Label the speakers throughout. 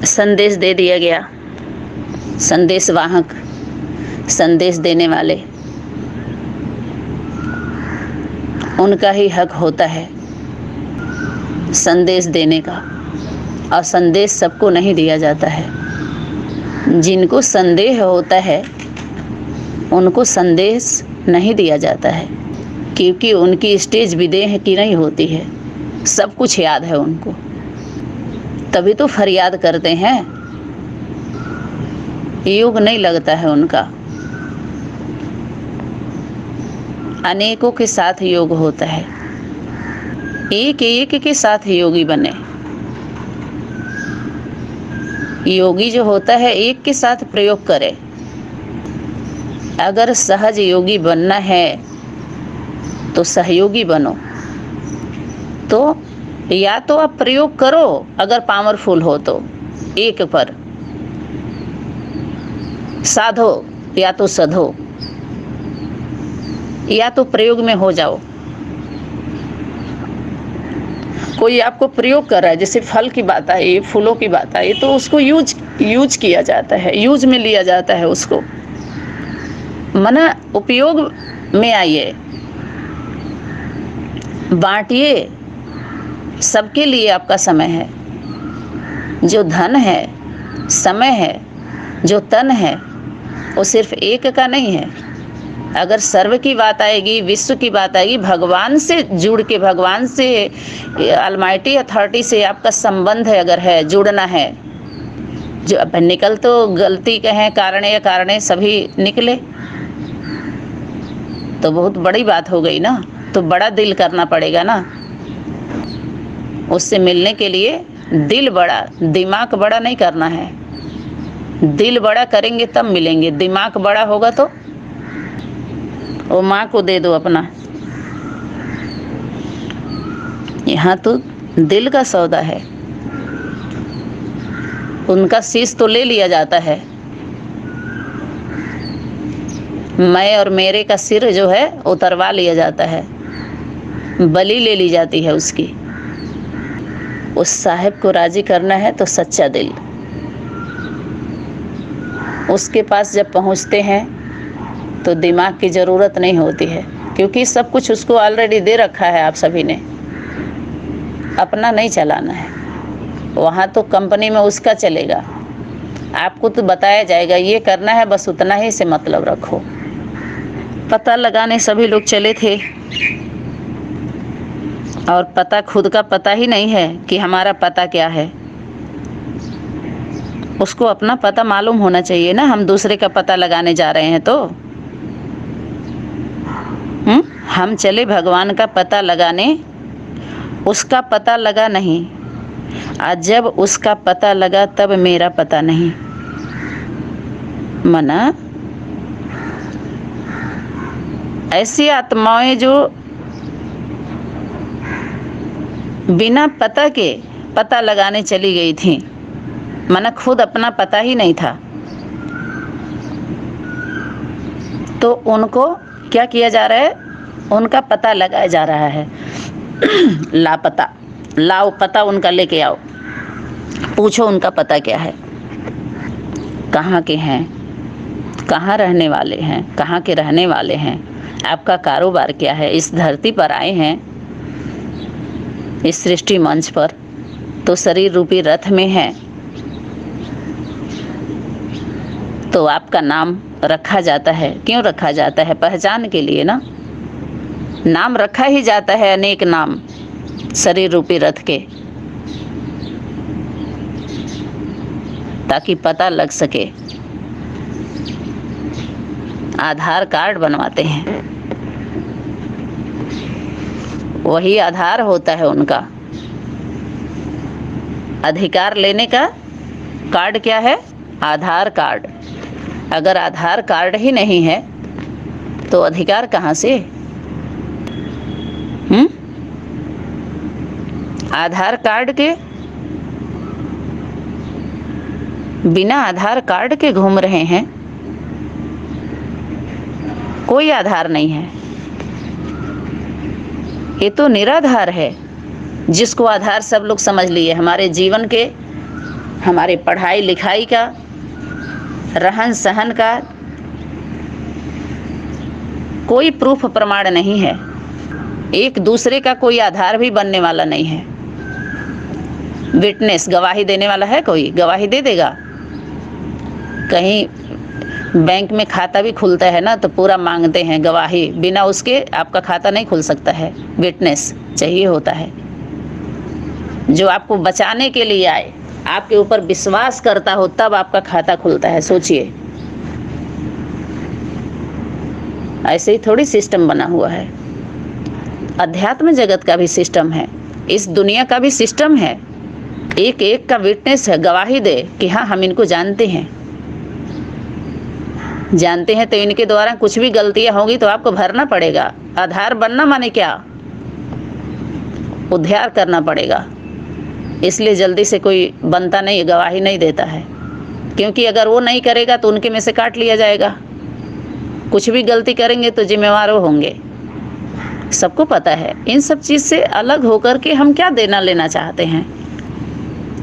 Speaker 1: संदेश दे दिया गया। संदेश वाहक, संदेश देने वाले, उनका ही हक होता है संदेश देने का, और संदेश सबको नहीं दिया जाता है। जिनको संदेह होता है उनको संदेश नहीं दिया जाता है, क्योंकि उनकी स्टेज विदेह की नहीं होती है, सब कुछ याद है उनको, तभी तो फरियाद करते हैं। योग नहीं लगता है उनका। अनेकों के साथ योग होता है, एक एक के साथ योगी बने। योगी जो होता है एक के साथ प्रयोग करे। अगर सहज योगी बनना है तो सहयोगी बनो। तो या तो आप प्रयोग करो, अगर पावरफुल हो तो एक पर साधो, या तो सधो, या तो प्रयोग में हो जाओ। कोई आपको प्रयोग कर रहा है, जैसे फल की बात आई, फूलों की बात आई, तो उसको यूज किया जाता है, यूज में लिया जाता है उसको। मना उपयोग में आइए, बांटिए, सबके लिए आपका समय है। जो धन है, समय है, जो तन है, वो सिर्फ एक का नहीं है। अगर सर्व की बात आएगी, विश्व की बात आएगी, भगवान से जुड़ के, भगवान से, अलमाइटी अथॉरिटी से आपका संबंध है, अगर है, जुड़ना है, जो अब निकल तो गलती के हैं, कारण सभी निकले, तो बहुत बड़ी बात हो गई ना। तो बड़ा दिल करना पड़ेगा ना, उससे मिलने के लिए दिल बड़ा, दिमाग बड़ा नहीं करना है। दिल बड़ा करेंगे तब मिलेंगे, दिमाग बड़ा होगा तो वो माँ को दे दो अपना। यहाँ तो दिल का सौदा है, उनका शीश तो ले लिया जाता है, मैं और मेरे का सिर जो है उतरवा लिया जाता है, बलि ले ली जाती है उसकी। उस साहिब को राजी करना है तो सच्चा दिल। उसके पास जब पहुंचते हैं तो दिमाग की ज़रूरत नहीं होती है, क्योंकि सब कुछ उसको ऑलरेडी दे रखा है। आप सभी ने अपना नहीं चलाना है, वहाँ तो कंपनी में उसका चलेगा। आपको तो बताया जाएगा ये करना है, बस उतना ही से मतलब रखो। पता लगाने सभी लोग चले थे, और पता खुद का पता ही नहीं है कि हमारा पता क्या है। उसको अपना पता मालूम होना चाहिए ना। हम दूसरे का पता लगाने जा रहे हैं तो हम चले भगवान का पता लगाने, उसका पता लगा नहीं। आज जब उसका पता लगा तब मेरा पता नहीं। मना ऐसी आत्माएं जो बिना पता के पता लगाने चली गई थी, मना खुद अपना पता ही नहीं था, तो उनको क्या किया जा रहा है, उनका पता लगाया जा रहा है। लापता, लाओ पता उनका लेके आओ, पूछो उनका पता क्या है, कहाँ के हैं, कहाँ रहने वाले हैं, कहाँ के रहने वाले हैं, आपका कारोबार क्या है। इस धरती पर आए हैं, इस सृष्टि मंच पर, तो शरीर रूपी रथ में है, तो आपका नाम रखा जाता है। क्यों रखा जाता है? पहचान के लिए ना। नाम रखा ही जाता है, अनेक नाम शरीर रूपी रथ के, ताकि पता लग सके। आधार कार्ड बनवाते हैं, वही आधार होता है उनका। अधिकार लेने का कार्ड क्या है? आधार कार्ड। अगर आधार कार्ड ही नहीं है तो अधिकार कहाँ से? आधार कार्ड के बिना आधार कार्ड के घूम रहे हैं, कोई आधार नहीं है। ये तो निराधार है, जिसको आधार सब लोग समझ लिए। हमारे जीवन के हमारे पढ़ाई लिखाई का, रहन सहन का कोई प्रूफ प्रमाण नहीं है। एक दूसरे का कोई आधार भी बनने वाला नहीं है। विटनेस, गवाही देने वाला है कोई? गवाही दे देगा? कहीं बैंक में खाता भी खुलता है ना, तो पूरा मांगते हैं गवाही, बिना उसके आपका खाता नहीं खुल सकता है। विटनेस चाहिए होता है, जो आपको बचाने के लिए आए, आपके ऊपर विश्वास करता हो, तब आपका खाता खुलता है। सोचिए, ऐसे ही थोड़ी सिस्टम बना हुआ है। अध्यात्म जगत का भी सिस्टम है, इस दुनिया का भी सिस्टम है। एक एक का विटनेस है, गवाही दे कि हाँ हम इनको जानते हैं। जानते हैं तो इनके द्वारा कुछ भी गलतियां होंगी तो आपको भरना पड़ेगा। आधार बनना माने क्या? उद्धार करना पड़ेगा। इसलिए जल्दी से कोई बनता नहीं, गवाही नहीं देता है, क्योंकि अगर वो नहीं करेगा तो उनके में से काट लिया जाएगा। कुछ भी गलती करेंगे तो जिम्मेवार वो होंगे। सबको पता है। इन सब चीज़ से अलग होकर के हम क्या देना लेना चाहते हैं?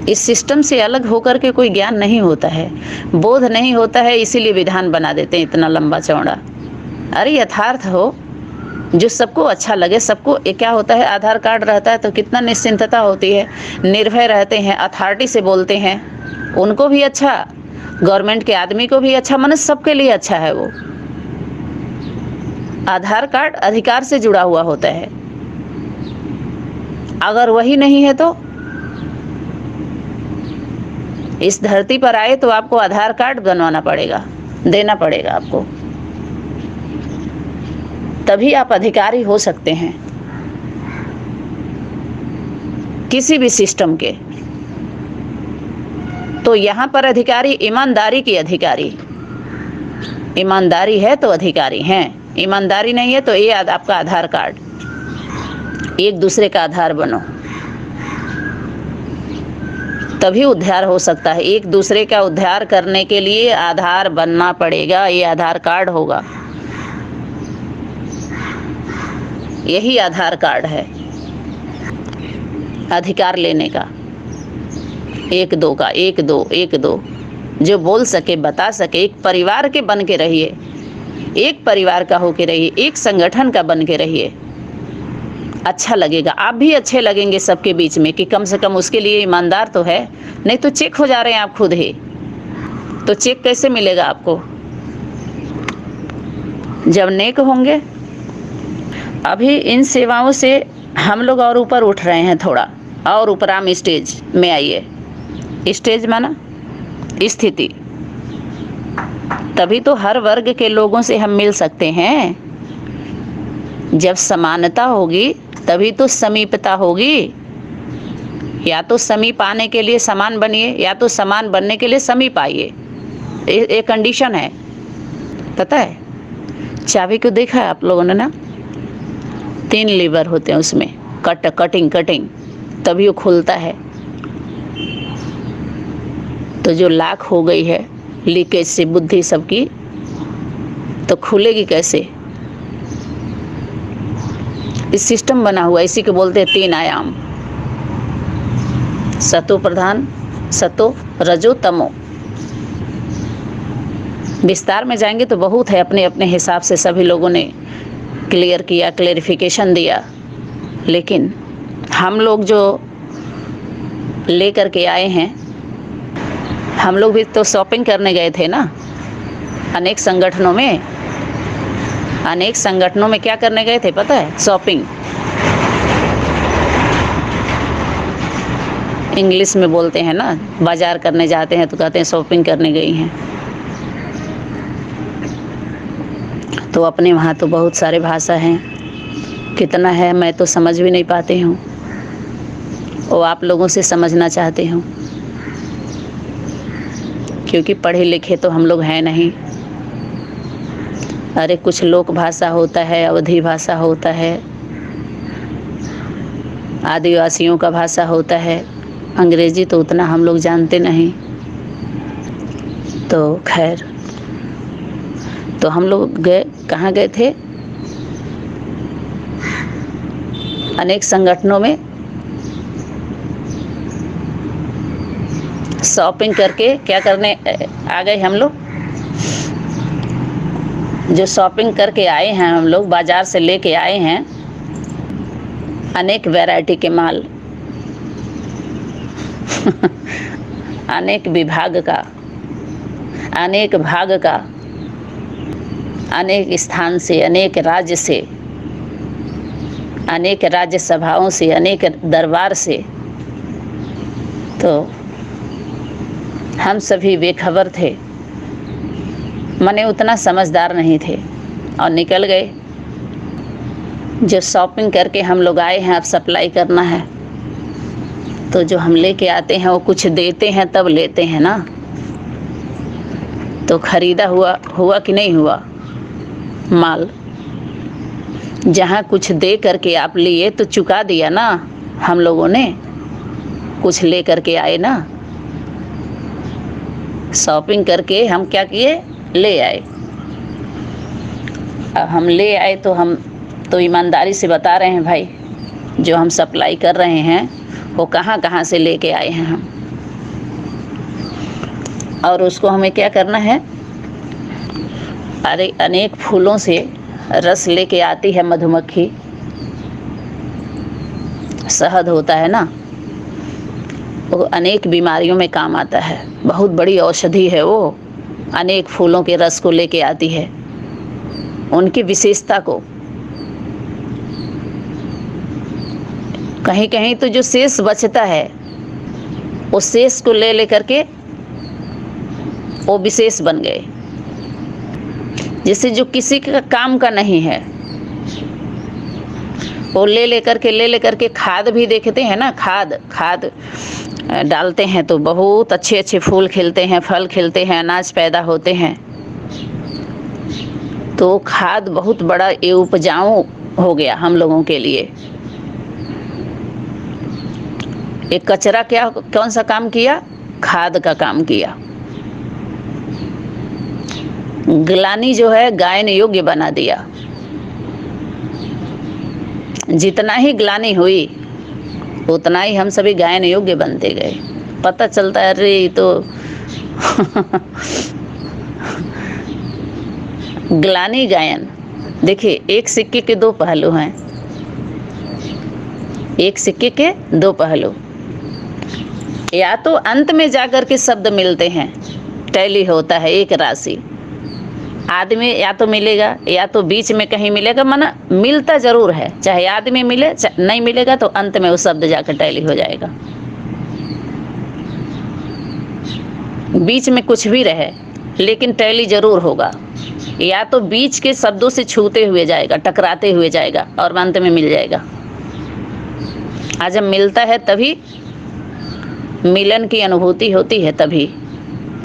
Speaker 1: इस सिस्टम से अलग होकर के कोई ज्ञान नहीं होता है, बोध नहीं होता है, इसीलिए विधान बना देते हैं इतना लंबा चौड़ा। अरे यथार्थ हो, जो सबको अच्छा लगे। सबको क्या होता है, आधार कार्ड रहता है तो कितना निश्चिंतता होती है, निर्भय रहते हैं, अथॉरिटी से बोलते हैं। उनको भी अच्छा, गवर्नमेंट के आदमी को भी अच्छा, मनुष्य सबके लिए अच्छा है। वो आधार कार्ड अधिकार से जुड़ा हुआ होता है। अगर वही नहीं है तो इस धरती पर आए तो आपको आधार कार्ड बनवाना पड़ेगा, देना पड़ेगा आपको, तभी आप अधिकारी हो सकते हैं किसी भी सिस्टम के। तो यहाँ पर अधिकारी ईमानदारी की अधिकारी, ईमानदारी है तो अधिकारी हैं, ईमानदारी नहीं है तो ये आपका आधार कार्ड। एक दूसरे का आधार बनो, तभी उद्धार हो सकता है। एक दूसरे का उद्धार करने के लिए आधार बनना पड़ेगा, ये आधार कार्ड होगा। यही आधार कार्ड है अधिकार लेने का। एक दो का, एक दो, एक दो, जो बोल सके, बता सके। एक परिवार के बन के रहिए, एक परिवार का होके रहिए, एक संगठन का बन के रहिए। अच्छा लगेगा, आप भी अच्छे लगेंगे सबके बीच में, कि कम से कम उसके लिए ईमानदार तो है। नहीं तो चेक हो जा रहे हैं आप खुद ही, तो चेक कैसे मिलेगा आपको? जब नेक होंगे। अभी इन सेवाओं से हम लोग और ऊपर उठ रहे हैं, थोड़ा और ऊपराम स्टेज में आइए। स्टेज माना स्थिति, तभी तो हर वर्ग के लोगों से हम मिल सकते हैं। जब समानता होगी तभी तो समीपता होगी। या तो समीप आने के लिए समान बनिए, या तो समान बनने के लिए समीप आइए। ये कंडीशन है, पता है? चाबी को देखा है आप लोगों ने ना? 3 लीवर होते हैं उसमें, कटिंग, तभी वो खुलता है। तो जो लाख हो गई है लीकेज से बुद्धि सबकी, तो खुलेगी कैसे? इस सिस्टम बना हुआ, इसी को बोलते हैं 3 आयाम। सतो प्रधान, सतो रजो तमो। विस्तार में जाएंगे तो बहुत है, अपने अपने हिसाब से सभी लोगों ने क्लियर किया, क्लेरिफिकेशन दिया। लेकिन हम लोग जो लेकर के आए हैं, हम लोग भी तो शॉपिंग करने गए थे ना। अनेक संगठनों में क्या करने गए थे पता है? शॉपिंग। इंग्लिश में बोलते हैं ना, बाजार करने जाते हैं तो कहते हैं शॉपिंग करने गई हैं। तो अपने वहाँ तो बहुत सारे भाषा हैं, कितना है मैं तो समझ भी नहीं पाती हूँ, वो आप लोगों से समझना चाहती हूँ, क्योंकि पढ़े लिखे तो हम लोग हैं नहीं। अरे कुछ लोक भाषा होता है, अवधी भाषा होता है, आदिवासियों का भाषा होता है, अंग्रेजी तो उतना हम लोग जानते नहीं। तो खैर, तो हम लोग गए, कहाँ गए थे? अनेक संगठनों में शॉपिंग करके क्या करने आ गए हम लोग, जो शॉपिंग करके आए हैं हम लोग, बाजार से लेके आए हैं अनेक वैरायटी के माल अनेक विभाग का, अनेक भाग का, अनेक स्थान से, अनेक राज्य से, अनेक राज्य सभाओं से, अनेक दरबार से। तो हम सभी बेखबर थे, मने उतना समझदार नहीं थे और निकल गए। जो शॉपिंग करके हम लोग आए हैं, अब सप्लाई करना है, तो जो हम लेके आते हैं वो कुछ देते हैं तब लेते हैं ना। तो खरीदा हुआ कि नहीं हुआ माल? जहाँ कुछ दे करके आप लिए तो चुका दिया ना, हम लोगों ने कुछ ले करके आए ना। शॉपिंग करके हम क्या किए, ले आए। अब हम ले आए तो हम तो ईमानदारी से बता रहे हैं भाई, जो हम सप्लाई कर रहे हैं वो कहाँ कहाँ से लेके आए हैं हम, और उसको हमें क्या करना है। अरे अनेक फूलों से रस लेके आती है मधुमक्खी, शहद होता है ना, वो अनेक बीमारियों में काम आता है, बहुत बड़ी औषधि है वो। अनेक फूलों के रस को लेके आती है, उनकी विशेषता को। कहीं कहीं तो जो शेष बचता है, उस शेष को ले लेकर के वो विशेष बन गए। जिससे जो किसी का काम का नहीं है, वो ले लेकर के खाद भी देखते हैं ना, खाद डालते हैं तो बहुत अच्छे अच्छे फूल खिलते हैं, फल खिलते हैं, अनाज पैदा होते हैं। तो खाद बहुत बड़ा ये उपजाऊ हो गया हम लोगों के लिए। एक कचरा कौन सा काम किया, खाद का काम किया। ग्लानि जो है गायन योग्य बना दिया। जितना ही ग्लानि हुई उतना ही हम सभी गायन योग्य बनते गए। पता चलता है अरे ये तो ग्लानि गायन। देखिए, एक सिक्के के दो पहलू हैं, एक सिक्के के दो पहलू। या तो अंत में जाकर के शब्द मिलते हैं, टैली होता है एक राशि। आदमी या तो मिलेगा या तो बीच में कहीं मिलेगा, माना मिलता जरूर है, चाहे आदमी मिले नहीं मिलेगा, तो अंत में वो शब्द जाकर टैली हो जाएगा। बीच में कुछ भी रहे लेकिन टैली जरूर होगा। या तो बीच के शब्दों से छूते हुए जाएगा, टकराते हुए जाएगा और अंत में मिल जाएगा। आज जब मिलता है तभी मिलन की अनुभूति होती है, तभी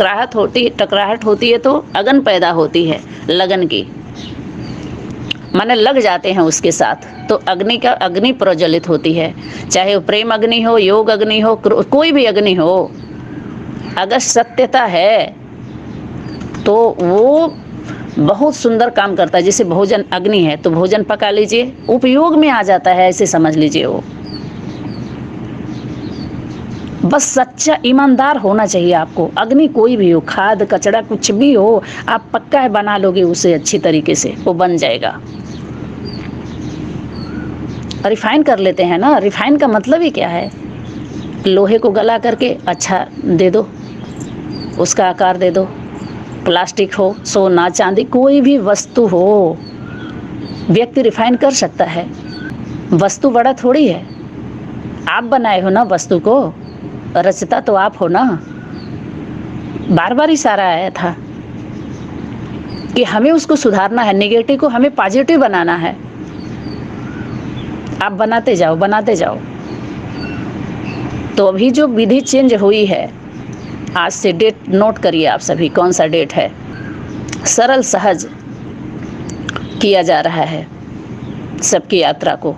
Speaker 1: टकराहट होती है तो अगन पैदा होती है, लगन की, माने लग जाते हैं उसके साथ, तो अग्नि प्रज्वलित होती है। चाहे वो प्रेम अग्नि हो, योग अग्नि हो, कोई भी अग्नि हो, अगर सत्यता है तो वो बहुत सुंदर काम करता है। जैसे भोजन अग्नि है तो भोजन पका लीजिए, उपयोग में आ जाता है, ऐसे समझ लीजिए। वो बस सच्चा ईमानदार होना चाहिए आपको। अग्नि कोई भी हो, खाद कचरा कुछ भी हो, आप पक्का है बना लोगे उसे अच्छी तरीके से, वो बन जाएगा। रिफाइन कर लेते हैं ना। रिफाइन का मतलब ही क्या है, लोहे को गला करके अच्छा दे दो, उसका आकार दे दो। प्लास्टिक हो, सोना चांदी, कोई भी वस्तु हो, व्यक्ति रिफाइन कर सकता है। वस्तु बड़ा थोड़ी है, आप बनाए हो ना वस्तु को, रचता तो आप हो ना। बार बार इशारा आया था कि हमें उसको सुधारना है, नेगेटिव को हमें पॉजिटिव बनाना है। आप बनाते जाओ बनाते जाओ। तो अभी जो विधि चेंज हुई है, आज से डेट नोट करिए आप सभी, कौन सा डेट है। सरल सहज किया जा रहा है सबकी यात्रा को।